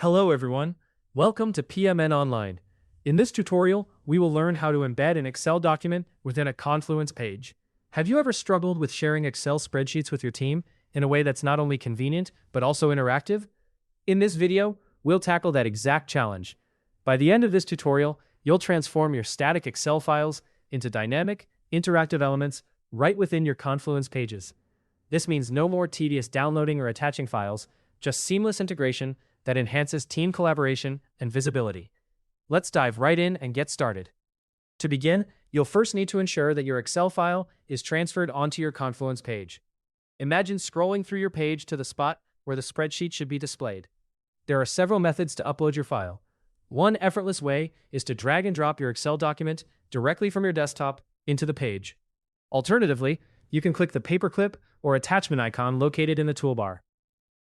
Hello everyone, welcome to PMN Online. In this tutorial, we will learn how to embed an Excel document within a Confluence page. Have you ever struggled with sharing Excel spreadsheets with your team in a way that's not only convenient, but also interactive? In this video, we'll tackle that exact challenge. By the end of this tutorial, you'll transform your static Excel files into dynamic, interactive elements right within your Confluence pages. This means no more tedious downloading or attaching files, just seamless integration that enhances team collaboration and visibility. Let's dive right in and get started. To begin, you'll first need to ensure that your Excel file is transferred onto your Confluence page. Imagine scrolling through your page to the spot where the spreadsheet should be displayed. There are several methods to upload your file. One effortless way is to drag and drop your Excel document directly from your desktop into the page. Alternatively, you can click the paperclip or attachment icon located in the toolbar.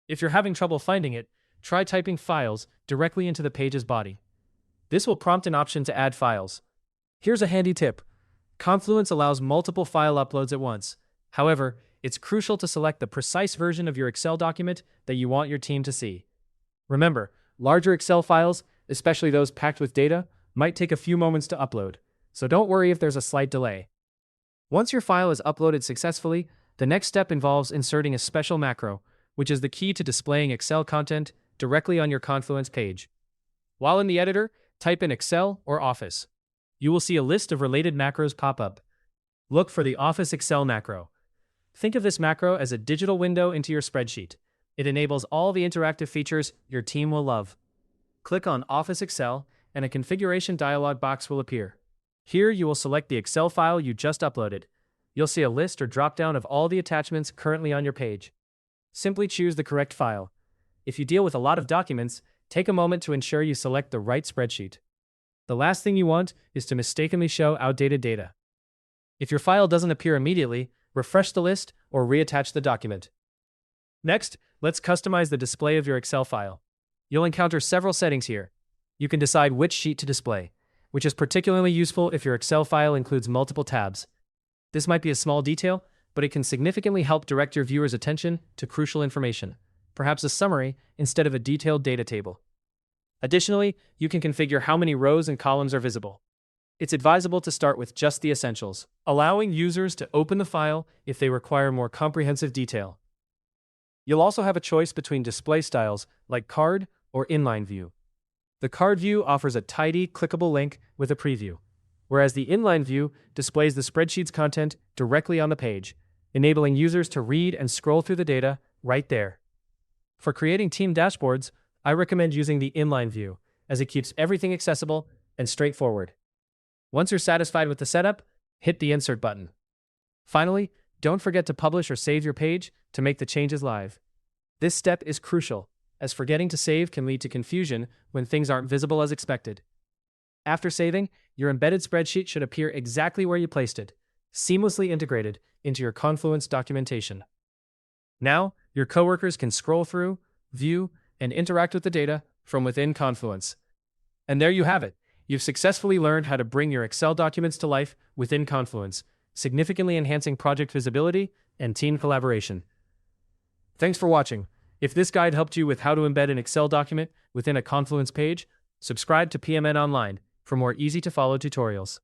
If you're having trouble finding it, try typing files directly into the page's body. This will prompt an option to add files. Here's a handy tip. Confluence allows multiple file uploads at once. However, it's crucial to select the precise version of your Excel document that you want your team to see. Remember, larger Excel files, especially those packed with data, might take a few moments to upload, so don't worry if there's a slight delay. Once your file is uploaded successfully, the next step involves inserting a special macro, which is the key to displaying Excel content directly on your Confluence page. While in the editor, type in Excel or Office. You will see a list of related macros pop up. Look for the Office Excel macro. Think of this macro as a digital window into your spreadsheet. It enables all the interactive features your team will love. Click on Office Excel, and a configuration dialog box will appear. Here you will select the Excel file you just uploaded. You'll see a list or drop-down of all the attachments currently on your page. Simply choose the correct file. If you deal with a lot of documents, take a moment to ensure you select the right spreadsheet. The last thing you want is to mistakenly show outdated data. If your file doesn't appear immediately, refresh the list or reattach the document. Next, let's customize the display of your Excel file. You'll encounter several settings here. You can decide which sheet to display, which is particularly useful if your Excel file includes multiple tabs. This might be a small detail, but it can significantly help direct your viewers' attention to crucial information, perhaps a summary instead of a detailed data table. Additionally, you can configure how many rows and columns are visible. It's advisable to start with just the essentials, allowing users to open the file if they require more comprehensive detail. You'll also have a choice between display styles like card or inline view. The card view offers a tidy, clickable link with a preview, whereas the inline view displays the spreadsheet's content directly on the page, enabling users to read and scroll through the data right there. For creating team dashboards, I recommend using the inline view, as it keeps everything accessible and straightforward. Once you're satisfied with the setup, hit the Insert button. Finally, don't forget to publish or save your page to make the changes live. This step is crucial, as forgetting to save can lead to confusion when things aren't visible as expected. After saving, your embedded spreadsheet should appear exactly where you placed it, seamlessly integrated into your Confluence documentation. Now, your coworkers can scroll through, view, and interact with the data from within Confluence. And there you have it. You've successfully learned how to bring your Excel documents to life within Confluence, significantly enhancing project visibility and team collaboration. Thanks for watching. If this guide helped you with how to embed an Excel document within a Confluence page, subscribe to PMN Online for more easy-to-follow tutorials.